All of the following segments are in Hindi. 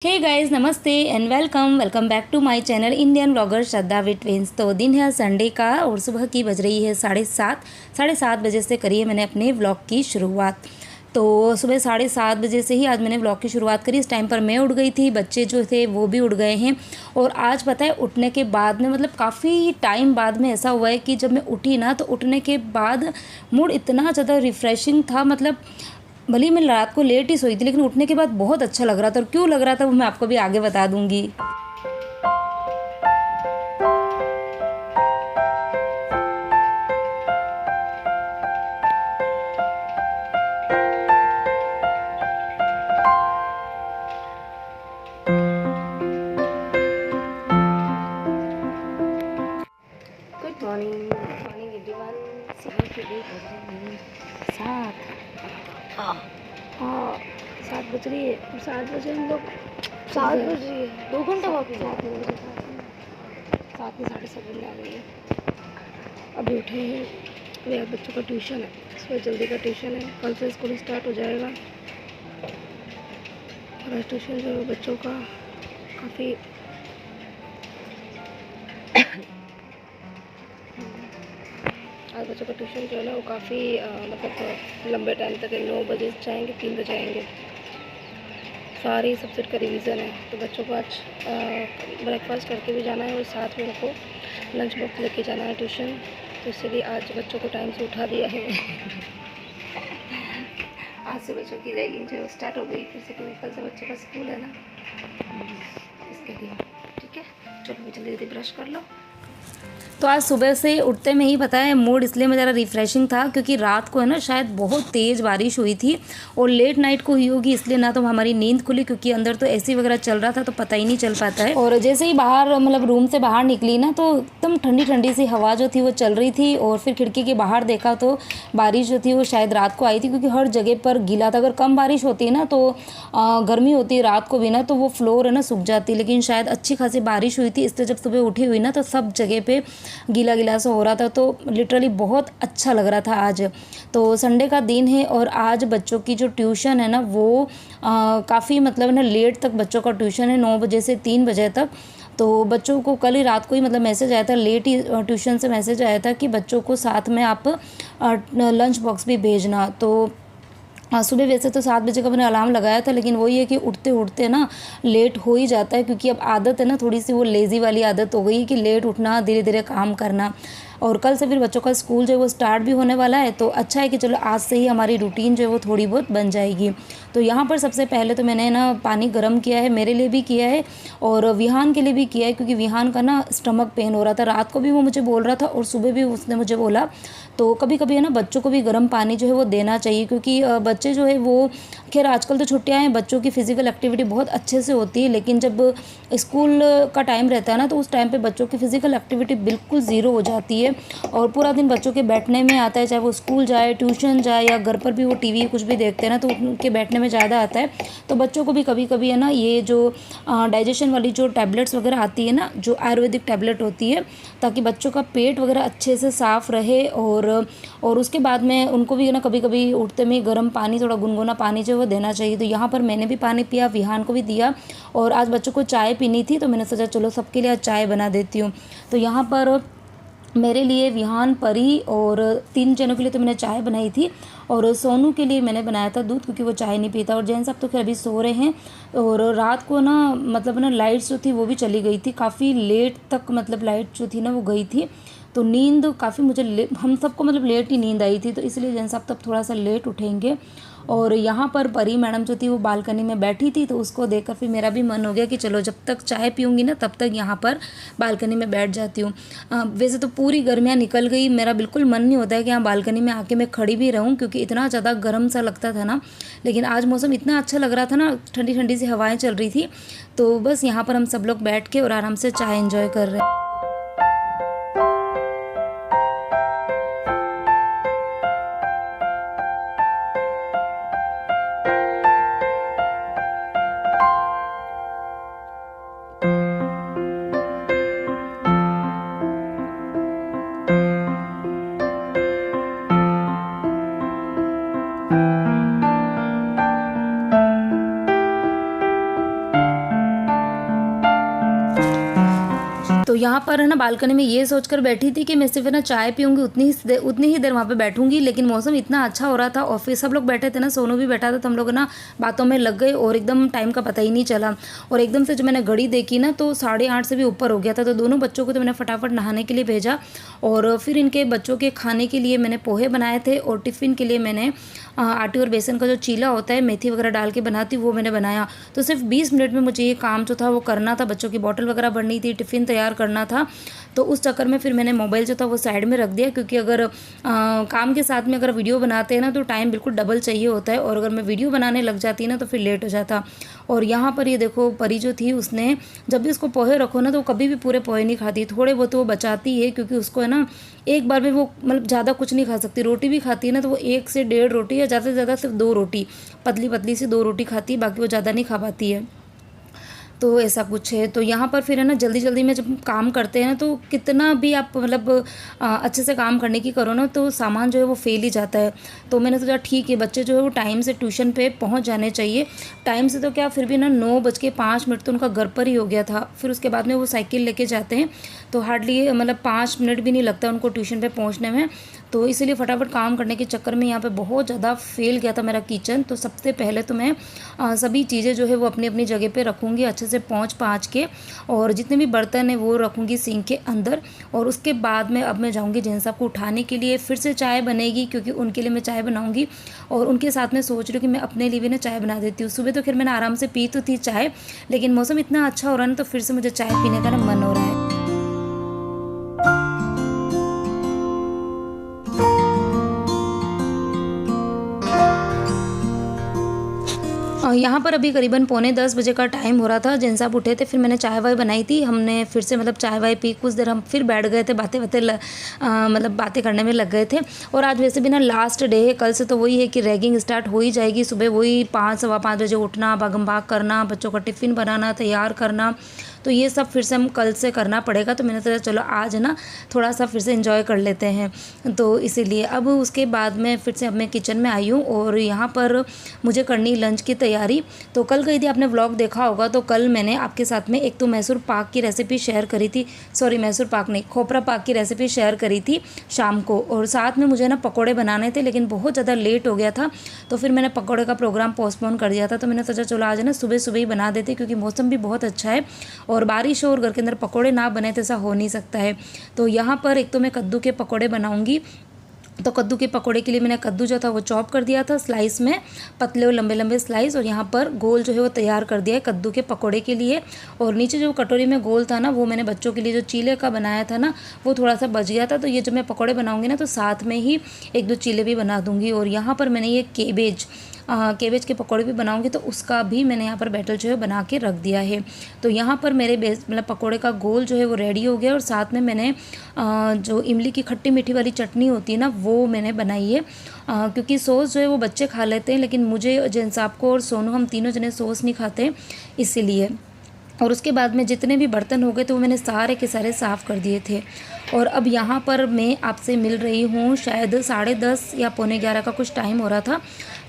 हे गाइस, नमस्ते and welcome back to my channel Indian blogger Shraddha with twins. तो दिन है संडे का और सुबह की बज रही है 7:30 बजे से करी है मैंने अपने व्लॉग की शुरुआत। तो सुबह 7:30 बजे से ही आज मैंने व्लॉग की शुरुआत करी। इस टाइम पर मैं उठ गई थी, बच्चे जो थे वो भी उठ गए हैं। और आज पता है उठने के बाद में काफ़ी टाइम बाद में ऐसा हुआ है कि जब मैं उठी ना तो उठने के बाद मूड इतना ज़्यादा रिफ़्रेशिंग था। भले ही मैं रात को लेट ही सोई थी लेकिन उठने के बाद बहुत अच्छा लग रहा था। और क्यों लग रहा था वो मैं आपको भी आगे बता दूंगी। Good morning morning everyone. सुबह के लिए बज रही है 7। हाँ 7 बज रही है और 7 बजे हम लोग 7 बज रही है 2 घंटा बाकी 7 बजे 7 में 7:30 बजने आ गई है। अभी उठे हैं। मेरे बच्चों का ट्यूशन है, सुबह जल्दी का ट्यूशन है, कल से स्कूल स्टार्ट हो जाएगा। और आज ट्यूशन जो है बच्चों का काफ़ी आज बच्चों का ट्यूशन जो है ना वो काफ़ी लंबे टाइम तक है। 9 बजे जाएंगे, 3 बजे आएंगे। सारे सब्जेक्ट का रिवीजन है तो बच्चों को आज ब्रेकफास्ट करके भी जाना है और साथ में उनको लंच बॉक्स लेके जाना है ट्यूशन। तो इसलिए आज बच्चों को टाइम से उठा दिया है। आज से बच्चों की रैगिंग जो स्टार्ट हो गई फिर से, क्योंकि कल से बच्चों का स्कूल है ना, इसके लिए। ठीक है, चलो मैं जल्दी जल्दी ब्रश कर लो। तो आज सुबह से उठते में ही पता है मूड इसलिए मैं ज़रा रिफ़्रेशिंग था क्योंकि रात को है ना शायद बहुत तेज़ बारिश हुई थी और लेट नाइट को हुई होगी, इसलिए ना तो हमारी नींद खुली क्योंकि अंदर तो एसी वगैरह चल रहा था तो पता ही नहीं चल पाता है। और जैसे ही बाहर रूम से बाहर निकली ना तो एकदम ठंडी ठंडी सी हवा जो थी वो चल रही थी। और फिर खिड़की के बाहर देखा तो बारिश जो थी वो शायद रात को आई थी क्योंकि हर जगह पर गीला था। अगर कम बारिश होती है ना तो गर्मी होती है रात को भी ना तो वो फ्लोर है ना सूख जाती, लेकिन शायद अच्छी खासी बारिश हुई थी इसलिए जब सुबह उठी हुई ना तो सब जगह पे गीला गीला सा हो रहा था। तो लिटरली बहुत अच्छा लग रहा था आज। तो संडे का दिन है और आज बच्चों की जो ट्यूशन है ना वो काफ़ी ना लेट तक बच्चों का ट्यूशन है, 9 बजे से 3 बजे तक। तो बच्चों को कल ही रात को ही मैसेज आया था, लेट ही ट्यूशन से मैसेज आया था कि बच्चों को साथ में आप लंच बॉक्स भी भेजना। तो सुबह वैसे तो 7 बजे का मैंने अलार्म लगाया था लेकिन वही है कि उठते उठते ना लेट हो ही जाता है क्योंकि अब आदत है ना, थोड़ी सी वो लेज़ी वाली आदत हो गई है कि लेट उठना, धीरे धीरे काम करना। और कल से फिर बच्चों का स्कूल जो है वो स्टार्ट भी होने वाला है तो अच्छा है कि चलो आज से ही हमारी रूटीन जो है वो थोड़ी बहुत बन जाएगी। तो यहाँ पर सबसे पहले तो मैंने ना पानी गर्म किया है, मेरे लिए भी किया है और विहान के लिए भी किया है क्योंकि विहान का ना स्टमक पेन हो रहा था। रात को भी वो मुझे बोल रहा था और सुबह भी उसने मुझे बोला। तो कभी कभी है ना बच्चों को भी गर्म पानी जो है वो देना चाहिए क्योंकि बच्चे जो है वो, खैर आजकल तो छुट्टियां हैं, बच्चों की फ़िज़िकल एक्टिविटी बहुत अच्छे से होती है, लेकिन जब स्कूल का टाइम रहता है ना तो उस टाइम पे बच्चों की फ़िज़िकल एक्टिविटी बिल्कुल ज़ीरो हो जाती है और पूरा दिन बच्चों के बैठने में आता है, चाहे वो स्कूल जाए, ट्यूशन जाए या घर पर भी वो टीवी कुछ भी देखते हैं ना तो उनके बैठने में ज़्यादा आता है। तो बच्चों को भी कभी कभी है ना ये जो डाइजेशन वाली जो टैबलेट्स वगैरह आती है ना, जो आयुर्वेदिक टैबलेट होती है, ताकि बच्चों का पेट वगैरह अच्छे से साफ़ रहे। और उसके बाद में उनको भी ना कभी कभी उठते में गर्म पानी, थोड़ा गुनगुना पानी जो है वो देना चाहिए। तो यहाँ पर मैंने भी पानी पिया, विहान को भी दिया। और आज बच्चों को चाय पीनी थी तो मैंने सोचा चलो सबके लिए आज चाय बना देती हूँ। तो यहाँ पर मेरे लिए, विहान, परी और 3 जनों के लिए तो मैंने चाय बनाई थी और सोनू के लिए मैंने बनाया था दूध क्योंकि वो चाय नहीं पीता। और जैन साहब तो खैर अभी सो रहे हैं। और रात को ना लाइट्स जो थी वो भी चली गई थी, काफ़ी लेट तक लाइट जो थी ना वो गई थी। तो नींद काफ़ी हम सबको लेट ही नींद आई थी तो इसलिए जैन साहब तब थोड़ा सा लेट उठेंगे। और यहाँ पर परी मैडम जो थी वो बालकनी में बैठी थी तो उसको देखकर फिर मेरा भी मन हो गया कि चलो जब तक चाय पीऊँगी ना तब तक यहाँ पर बालकनी में बैठ जाती हूँ। वैसे तो पूरी गर्मियाँ निकल गई, मेरा बिल्कुल मन नहीं होता है कि यहाँ बालकनी में आके मैं खड़ी भी रहूँ क्योंकि इतना ज़्यादा गर्म सा लगता था ना। लेकिन आज मौसम इतना अच्छा लग रहा था ना, ठंडी ठंडी सी हवाएँ चल रही थी। तो बस यहाँ पर हम सब लोग बैठ के और आराम से चाय एंजॉय कर रहे हैं। तो यहाँ पर है ना बालकनी में ये सोचकर बैठी थी कि मैं सिर्फ है ना चाय पीऊँगी, उतनी ही देर वहाँ पे बैठूंगी। लेकिन मौसम इतना अच्छा हो रहा था और फिर सब लोग बैठे थे ना, सोनू भी बैठा था, तो हम लोग ना बातों में लग गए और एकदम टाइम का पता ही नहीं चला। और एकदम से जब मैंने घड़ी देखी ना तो 8:30 से भी ऊपर हो गया था। तो दोनों बच्चों को तो मैंने फटाफट नहाने के लिए भेजा और फिर इनके बच्चों के खाने के लिए मैंने पोहे बनाए थे और टिफ़िन के लिए मैंने आटे और बेसन का जो चीला होता है मेथी वगैरह डाल के बनाती वो मैंने बनाया। तो सिर्फ 20 मिनट में मुझे ये काम जो था वो करना था। बच्चों की बॉटल वगैरह भरनी थी, टिफ़िन तैयार करना था। तो उस चक्कर में फिर मैंने मोबाइल जो था वो साइड में रख दिया, क्योंकि अगर काम के साथ में अगर वीडियो बनाते हैं ना तो टाइम बिल्कुल डबल चाहिए होता है, और अगर मैं वीडियो बनाने लग जाती ना तो फिर लेट हो जाता। और यहाँ पर ये देखो परी जो थी उसने जब भी उसको पोहे रखो ना तो कभी भी पूरे पोहे नहीं खाती, थोड़े बहुत वो बचाती है, क्योंकि उसको है ना एक बार में वो मतलब ज़्यादा कुछ नहीं खा सकती। रोटी भी खाती है ना तो वो 1 से 1.5 रोटी या ज़्यादा से ज़्यादा सिर्फ 2 रोटी, पतली पतली सी 2 रोटी खाती है, बाकी वो ज़्यादा नहीं खा पाती है। तो ऐसा कुछ है। तो यहाँ पर फिर है ना जल्दी जल्दी में जब काम करते हैं ना तो कितना भी आप मतलब अच्छे से काम करने की करो ना तो सामान जो है वो फेल ही जाता है। तो मैंने सोचा ठीक है बच्चे जो है वो टाइम से ट्यूशन पे पहुँच जाने चाहिए। टाइम से तो क्या, फिर भी ना 9:05 तो उनका घर पर ही हो गया था। फिर उसके बाद में वो साइकिल लेके जाते हैं तो हार्डली मतलब 5 मिनट भी नहीं लगता उनको ट्यूशन पे पहुँचने में। तो इसीलिए फटाफट काम करने के चक्कर में यहाँ पे बहुत ज़्यादा फेल गया था मेरा किचन। तो सबसे पहले तो मैं सभी चीज़ें जो है वो अपनी अपनी जगह पे रखूँगी अच्छे से पाँच के, और जितने भी बर्तन हैं वो रखूँगी सिंक के अंदर। और उसके बाद में अब मैं जाऊँगी जैन साहब को उठाने के लिए, फिर से चाय बनेगी क्योंकि उनके लिए मैं चाय बनाऊँगी। और उनके साथ में सोच रही हूँ कि मैं अपने लिए भी ना चाय बना देती हूँ। सुबह तो खैर मैंने आराम से पी तो थी चाय, लेकिन मौसम इतना अच्छा हो रहा है ना तो फिर से मुझे चाय पीने का ना मन हो रहा है। यहाँ पर अभी करीबन 9:45 का टाइम हो रहा था। जैन साहब उठे थे, फिर मैंने चाय वाय बनाई थी। हमने फिर से मतलब चाय वाय पी, कुछ देर हम फिर बैठ गए थे, बातें बातें मतलब बातें करने में लग गए थे। और आज वैसे भी ना लास्ट डे है, कल से तो वही है कि रैगिंग स्टार्ट हो ही जाएगी। सुबह वही 5 सवा 5 बजे उठना, भागम भाग करना, बच्चों का टिफ़िन बनाना, तैयार करना, तो ये सब फिर से हम कल से करना पड़ेगा। तो मैंने सोचा चलो आज ना थोड़ा सा फिर से एंजॉय कर लेते हैं। तो इसीलिए अब उसके बाद में फिर से अब मैं किचन में आई हूँ और यहाँ पर मुझे करनी लंच की तैयारी। तो कल गई थी, आपने व्लॉग देखा होगा, तो कल मैंने आपके साथ में एक तो मैसूर पाक की रेसिपी शेयर करी थी, सॉरी मैसूर पाक नहीं, खोपरा पाक की रेसिपी शेयर करी थी शाम को। और साथ में मुझे ना पकौड़े बनाने थे, लेकिन बहुत ज़्यादा लेट हो गया था तो फिर मैंने पकौड़े का प्रोग्राम पोस्टपोन कर दिया था। तो मैंने सोचा चलो आज ना सुबह सुबह ही बना देते, क्योंकि मौसम भी बहुत अच्छा है और बारिश हो और घर के अंदर पकौड़े ना बने तो ऐसा हो नहीं सकता है। तो यहाँ पर एक तो मैं कद्दू के पकौड़े बनाऊँगी। तो कद्दू के पकोड़े के लिए मैंने कद्दू जो था वो चॉप कर दिया था स्लाइस में, पतले और लंबे लंबे स्लाइस, और यहाँ पर गोल जो है वो तैयार कर दिया है कद्दू के पकोड़े के लिए। और नीचे जो कटोरी में गोल था ना वो मैंने बच्चों के लिए जो चीले का बनाया था ना वो थोड़ा सा बच गया था। तो ये जब मैं पकोड़े बनाऊँगी ना तो साथ में ही 1-2 चीले भी बना दूँगी। और यहाँ पर मैंने ये केबेज के पकौड़े भी बनाऊंगी तो उसका भी मैंने यहाँ पर बैटर जो है बना के रख दिया है। तो यहाँ पर मेरे मतलब पकौड़े का गोल जो है वो रेडी हो गया। और साथ में मैंने जो इमली की खट्टी मीठी वाली चटनी होती है ना वो मैंने बनाई है, क्योंकि सॉस जो है वो बच्चे खा लेते हैं, लेकिन मुझे जैन साहब को और सोनू हम तीनों जने सॉस नहीं खाते इसीलिए। और उसके बाद में जितने भी बर्तन हो गए तो वो मैंने सारे के सारे साफ़ कर दिए थे। और अब यहाँ पर मैं आपसे मिल रही हूँ शायद 10:30 या 11:45 का कुछ टाइम हो रहा था।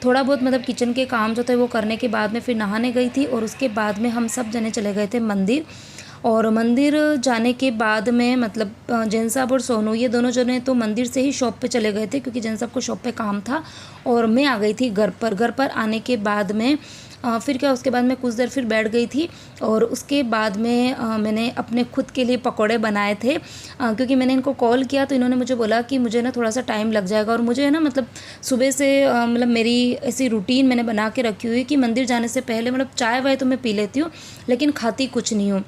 थोड़ा बहुत मतलब किचन के काम जो थे वो करने के बाद में फिर नहाने गई थी और उसके बाद में हम सब जने चले गए थे मंदिर। और मंदिर जाने के बाद में मतलब जैन साहब और सोनू ये दोनों जने तो मंदिर से ही शॉप पे चले गए थे, क्योंकि जैन साहब को शॉप पे काम था और मैं आ गई थी घर पर। घर पर आने के बाद में फिर क्या, उसके बाद मैं कुछ देर फिर बैठ गई थी और उसके बाद में मैंने अपने खुद के लिए पकोड़े बनाए थे, क्योंकि मैंने इनको कॉल किया तो इन्होंने मुझे बोला कि मुझे ना थोड़ा सा टाइम लग जाएगा। और मुझे है ना मतलब सुबह से मतलब मेरी ऐसी रूटीन मैंने बना के रखी हुई है कि मंदिर जाने से पहले मतलब चाय वाय तो मैं पी लेती हूँ लेकिन खाती कुछ नहीं हूँ।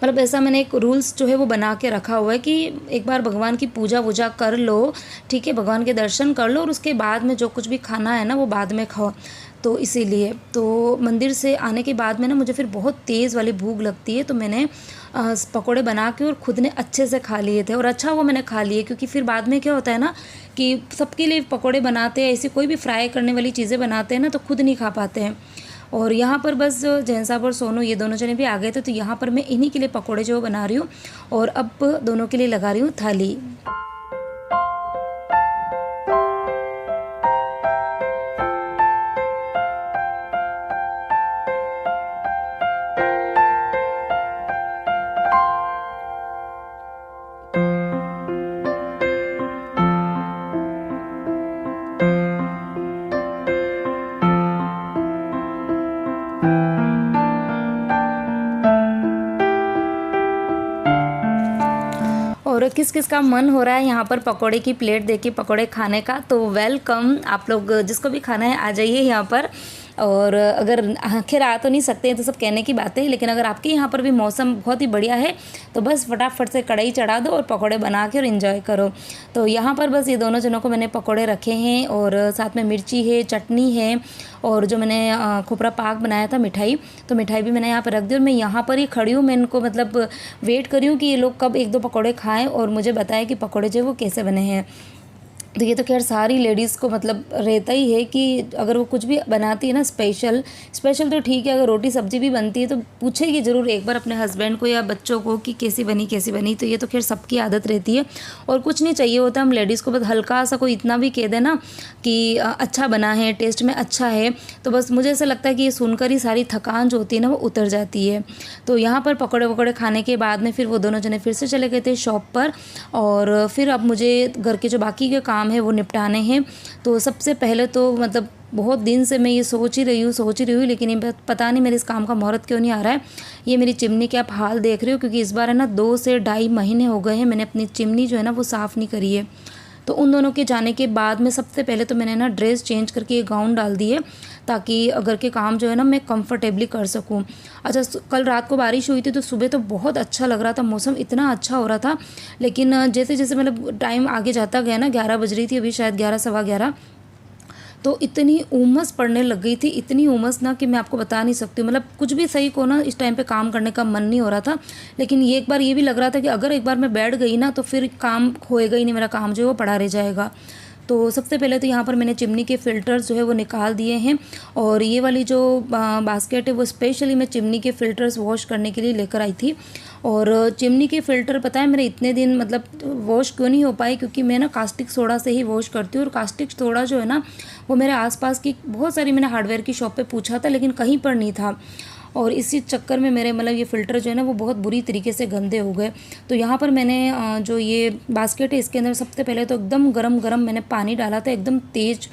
मतलब ऐसा मैंने एक रूल्स जो है वो बना के रखा हुआ है कि एक बार भगवान की पूजा वूजा कर लो, ठीक है, भगवान के दर्शन कर लो और उसके बाद में जो कुछ भी खाना है ना वो बाद में खाओ। तो इसीलिए तो मंदिर से आने के बाद में ना मुझे फिर बहुत तेज़ वाली भूख लगती है, तो मैंने पकोड़े बना के और खुद ने अच्छे से खा लिए थे। और अच्छा वो मैंने खा लिए, क्योंकि फिर बाद में क्या होता है ना कि सबके लिए पकोड़े बनाते हैं, ऐसी कोई भी फ्राई करने वाली चीज़ें बनाते हैं ना तो खुद नहीं खा पाते हैं। और यहाँ पर बस जैन साहब और सोनू ये दोनों जने भी आ गए थे, तो यहाँ पर मैं इन्हीं के लिए पकोड़े जो बना रही हूँ और अब दोनों के लिए लगा रही हूँ थाली। और किस किस का मन हो रहा है यहाँ पर पकोड़े की प्लेट देख के पकोड़े खाने का, तो वेलकम। आप लोग जिसको भी खाना है आ जाइए यहाँ पर। और अगर आखिर आ तो नहीं सकते हैं तो सब कहने की बात है, लेकिन अगर आपके यहाँ पर भी मौसम बहुत ही बढ़िया है तो बस फटाफट से कढ़ाई चढ़ा दो और पकोड़े बना के और इन्जॉय करो। तो यहाँ पर बस ये दोनों जनों को मैंने पकोड़े रखे हैं और साथ में मिर्ची है, चटनी है और जो मैंने खोपरा पाक बनाया था मिठाई, तो मिठाई भी मैंने यहाँ पर रख दी। और मैं यहाँ पर ही खड़ी हूँ, मैं इनको मतलब वेट करी हूँ कि ये लोग कब एक दो पकोड़े खाएँ और मुझे बताएं कि पकोड़े जो वो कैसे बने हैं। तो ये तो खैर सारी लेडीज़ को मतलब रहता ही है कि अगर वो कुछ भी बनाती है ना स्पेशल तो ठीक है, अगर रोटी सब्जी भी बनती है तो पूछेगी ज़रूर एक बार अपने हस्बैंड को या बच्चों को कि कैसी बनी। तो ये तो खैर सबकी आदत रहती है और कुछ नहीं चाहिए होता हम लेडीज़ को, बस हल्का सा कोई इतना भी कह देना कि अच्छा बना है, टेस्ट में अच्छा है, तो बस मुझे ऐसा लगता है कि ये सुनकर ही सारी थकान जो होती है ना वो उतर जाती है। तो यहाँ पर पकौड़े वकौड़े खाने के बाद में फिर वो दोनों जने फिर से चले गए थे शॉप पर और फिर अब मुझे घर के जो बाकी के काम है वो निपटाने हैं। तो सबसे पहले तो मतलब बहुत दिन से मैं ये सोच ही रही हूँ लेकिन ये पता नहीं मेरे इस काम का मुहूर्त क्यों नहीं आ रहा है। ये मेरी चिमनी के आप हाल देख रहे हो, क्योंकि इस बार है ना 2 से ढाई महीने हो गए हैं मैंने अपनी चिमनी जो है ना वो साफ़ नहीं करी है। तो उन दोनों के जाने के बाद में सबसे पहले तो मैंने ना ड्रेस चेंज करके ये गाउन डाल दी है ताकि घर के काम जो है ना मैं कंफर्टेबली कर सकूं। अच्छा, कल रात को बारिश हुई थी तो सुबह तो बहुत अच्छा लग रहा था, मौसम इतना अच्छा हो रहा था, लेकिन जैसे जैसे मतलब टाइम आगे जाता गया ना, 11 बज रही थी अभी शायद 11 सवा 11, तो इतनी उमस पड़ने लग गई थी, इतनी उमस ना कि मैं आपको बता नहीं सकती। मतलब कुछ भी सही को ना इस टाइम पे काम करने का मन नहीं हो रहा था, लेकिन ये एक बार ये भी लग रहा था कि अगर एक बार मैं बैठ गई ना तो फिर काम होएगा ही नहीं, मेरा काम जो है वो पड़ा रह जाएगा। तो सबसे पहले तो यहाँ पर मैंने चिमनी के फ़िल्टर्स जो है वो निकाल दिए हैं और ये वाली जो बास्केट है वो स्पेशली मैं चिमनी के फ़िल्टर्स वॉश करने के लिए लेकर आई थी। और चिमनी के फ़िल्टर पता है मेरे इतने दिन मतलब वॉश क्यों नहीं हो पाए, क्योंकि मैं ना कास्टिक सोडा से ही वॉश करती हूँ और कास्टिक सोडा जो है ना वो मेरे आसपास की बहुत सारी मैंने हार्डवेयर की शॉप पे पूछा था लेकिन कहीं पर नहीं था और इसी चक्कर में मेरे मतलब ये फ़िल्टर जो है ना वो बहुत बुरी तरीके से गंदे हो गए। तो यहाँ पर मैंने जो ये बास्केट है इसके अंदर सबसे पहले तो एकदम गरम मैंने पानी डाला था, एकदम तेज़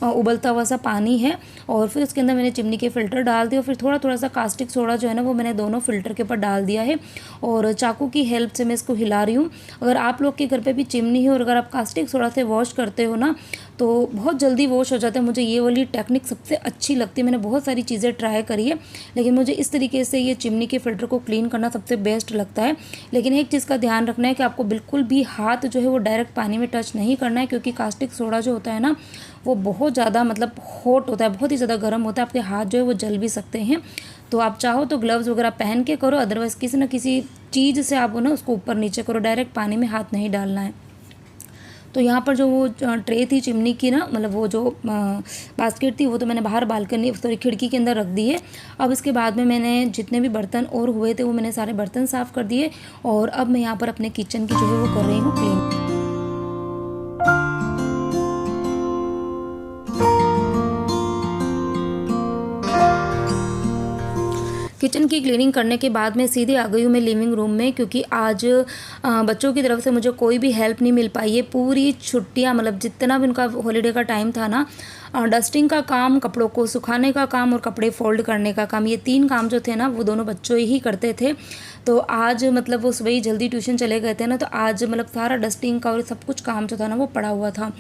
उबलता हुआ सा पानी है और फिर उसके अंदर मैंने चिमनी के फ़िल्टर डाल दिया और फिर थोड़ा सा कास्टिक सोडा जो है ना वो मैंने दोनों फ़िल्टर के ऊपर डाल दिया है और चाकू की हेल्प से मैं इसको हिला रही हूँ। अगर आप लोग के घर पे भी चिमनी है और अगर आप कास्टिक सोडा से वॉश करते हो ना तो बहुत जल्दी वॉश हो जाता है। मुझे ये वाली टेक्निक सबसे अच्छी लगती है, मैंने बहुत सारी चीज़ें ट्राई करी है लेकिन मुझे इस तरीके से ये चिमनी के फ़िल्टर को क्लीन करना सबसे बेस्ट लगता है। लेकिन एक चीज़ का ध्यान रखना है कि आपको बिल्कुल भी हाथ जो है वो डायरेक्ट पानी में टच नहीं करना है, क्योंकि कास्टिक सोडा जो होता है ना वो बहुत ज़्यादा मतलब हॉट होता है, बहुत ही ज़्यादा गर्म होता है, आपके हाथ जो है वो जल भी सकते हैं। तो आप चाहो तो ग्लव्स वगैरह पहन के करो, अदरवाइज़ किसी न किसी चीज़ से आप ना उसको ऊपर नीचे करो, डायरेक्ट पानी में हाथ नहीं डालना है। तो यहाँ पर जो वो ट्रे थी चिमनी की ना, मतलब वो जो बास्केट थी वो तो मैंने बाहर बालकनी सॉरी खिड़की के अंदर रख दी है। अब इसके बाद में मैंने जितने भी बर्तन और हुए थे वो मैंने सारे बर्तन साफ़ कर दिए और अब मैं यहाँ पर अपने किचन की जो है वो कर रही हूँ क्लीन। किचन की क्लीनिंग करने के बाद मैं सीधे आ गई हूँ मैं लिविंग रूम में, क्योंकि आज बच्चों की तरफ से मुझे कोई भी हेल्प नहीं मिल पाई है। पूरी छुट्टियाँ मतलब जितना भी उनका हॉलीडे का टाइम था ना, डस्टिंग का काम, कपड़ों को सुखाने का काम और कपड़े फोल्ड करने का काम, ये 3 काम जो थे ना वो दोनों बच्चों ही करते थे। तो आज मतलब वो सुबह ही जल्दी ट्यूशन चले गए थे ना, तो आज मतलब सारा डस्टिंग का और सब कुछ काम जो था ना वो पड़ा हुआ था।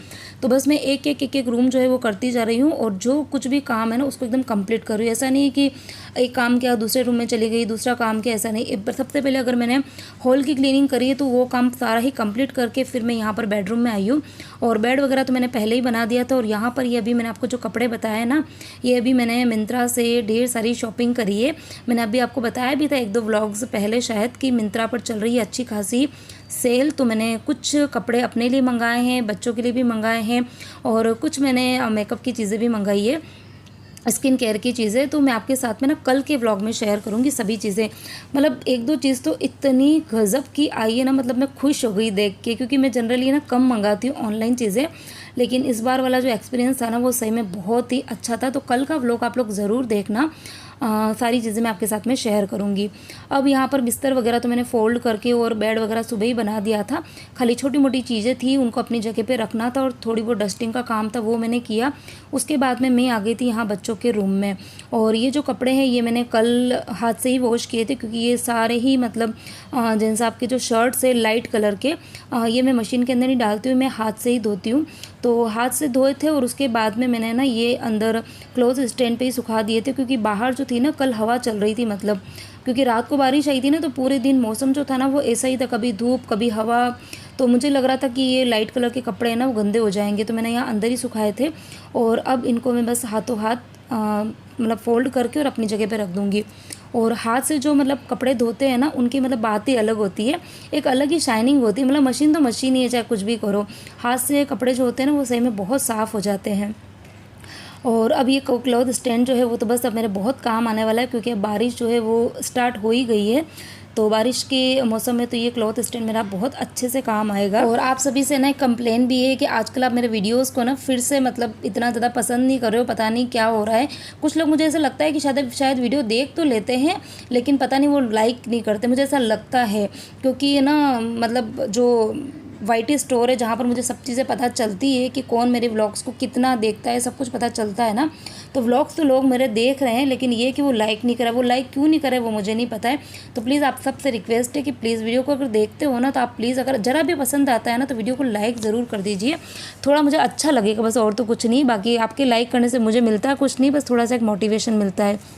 तो बस मैं एक रूम जो है वो करती जा रही हूँ और जो कुछ भी काम है ना उसको एकदम कंप्लीट कर रही हूँ। ऐसा नहीं है कि एक काम किया दूसरे रूम में चली गई, दूसरा काम किया, ऐसा नहीं। सबसे पहले अगर मैंने हॉल की क्लीनिंग करी है तो वो काम सारा ही कंप्लीट करके फिर मैं यहाँ पर बेडरूम में आई हूँ और बेड वगैरह तो मैंने पहले ही बना दिया था। और यहाँ पर ये अभी मैंने आपको जो कपड़े बताया ना, ये अभी मैंने मिंत्रा से ढेर सारी शॉपिंग करी है। मैंने अभी आपको बताया भी था 1-2 व्लॉग्स पहले शायद कि मिंत्रा पर चल रही है अच्छी खासी सेल। तो मैंने कुछ कपड़े अपने लिए मंगाए हैं, बच्चों के लिए भी मंगाए हैं और कुछ मैंने मेकअप की चीज़ें भी मंगाई है, स्किन केयर की चीज़ें। तो मैं आपके साथ में ना कल के व्लॉग में शेयर करूँगी सभी चीज़ें। मतलब 1-2 चीज़ तो इतनी गज़ब की आई है ना, मतलब मैं खुश हो गई देख के, क्योंकि मैं जनरली ना कम मंगाती हूँ ऑनलाइन चीज़ें, लेकिन इस बार वाला जो एक्सपीरियंस था ना वो सही में बहुत ही अच्छा था। तो कल का व्लॉग आप लोग ज़रूर देखना। सारी चीज़ें मैं आपके साथ में शेयर करूँगी। अब यहाँ पर बिस्तर वगैरह तो मैंने फ़ोल्ड करके और बेड वगैरह सुबह ही बना दिया था। खाली छोटी मोटी चीज़ें थी, उनको अपनी जगह पे रखना था और थोड़ी बहुत डस्टिंग का काम था, वो मैंने किया। उसके बाद में मैं आ गई थी यहाँ बच्चों के रूम में। और ये जो कपड़े हैं ये मैंने कल हाथ से ही वॉश किए थे, क्योंकि ये सारे ही मतलब जैन साहब के जो शर्ट्स है लाइट कलर के, ये मैं मशीन के अंदर नहीं डालती हूँ, मैं हाथ से ही धोती हूँ। तो हाथ से धोए थे और उसके बाद में मैंने ना ये अंदर क्लोथ स्टैंड पे ही सुखा दिए थे, क्योंकि बाहर जो थी ना कल हवा चल रही थी, मतलब क्योंकि रात को बारिश आई थी ना, तो पूरे दिन मौसम जो था ना वो ऐसा ही था, कभी धूप कभी हवा। तो मुझे लग रहा था कि ये लाइट कलर के कपड़े हैं ना वो गंदे हो जाएंगे, तो मैंने यहाँ अंदर ही सुखाए थे। और अब इनको मैं बस हाथों हाथ मतलब फ़ोल्ड करके और अपनी जगह पे रख दूँगी। और हाथ से जो मतलब कपड़े धोते हैं ना उनकी मतलब बात ही अलग होती है, एक अलग ही शाइनिंग होती है। मतलब मशीन तो मशीन ही है, चाहे कुछ भी करो, हाथ से कपड़े जो होते हैं ना वो सही में बहुत साफ़ हो जाते हैं। और अब ये क्लॉथ स्टैंड जो है वो तो बस अब मेरे बहुत काम आने वाला है, क्योंकि अब बारिश जो है वो स्टार्ट हो ही गई है। तो बारिश के मौसम में तो ये क्लॉथ स्टैंड मेरा बहुत अच्छे से काम आएगा। और आप सभी से ना एक कंप्लेन भी है कि आजकल आप मेरे वीडियोस को ना फिर से मतलब इतना ज़्यादा पसंद नहीं कर रहे हो, पता नहीं क्या हो रहा है। कुछ लोग, मुझे ऐसा लगता है कि शायद वीडियो देख तो लेते हैं लेकिन पता नहीं वो लाइक नहीं करते, मुझे ऐसा लगता है। क्योंकि ना मतलब जो वाईटी स्टोर है जहाँ पर मुझे सब चीज़ें पता चलती है कि कौन मेरे व्लॉग्स को कितना देखता है, सब कुछ पता चलता है ना। तो व्लॉग्स तो लोग मेरे देख रहे हैं, लेकिन ये कि वो लाइक नहीं करा, वो लाइक क्यों नहीं करे वो मुझे नहीं पता है। तो प्लीज़ आप सबसे रिक्वेस्ट है कि प्लीज़ वीडियो को अगर देखते हो ना तो आप प्लीज़ अगर ज़रा भी पसंद आता है ना तो वीडियो को लाइक ज़रूर कर दीजिए, थोड़ा मुझे अच्छा लगेगा बस, और तो कुछ नहीं। बाकी आपके लाइक करने से मुझे मिलता है कुछ नहीं, बस थोड़ा सा एक मोटिवेशन मिलता है।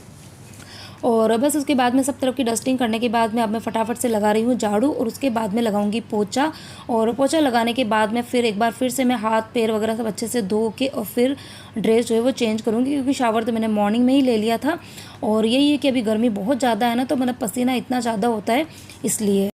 और बस उसके बाद में सब तरफ की डस्टिंग करने के बाद में अब मैं फटाफट से लगा रही हूँ झाड़ू, और उसके बाद में लगाऊंगी पोछा। और पोछा लगाने के बाद में फिर एक बार फिर से मैं हाथ पैर वगैरह सब अच्छे से धो के और फिर ड्रेस जो है वो चेंज करूँगी, क्योंकि शावर तो मैंने मॉर्निंग में ही ले लिया था। और यही है कि अभी गर्मी बहुत ज़्यादा है ना, तो मतलब पसीना इतना ज़्यादा होता है इसलिए।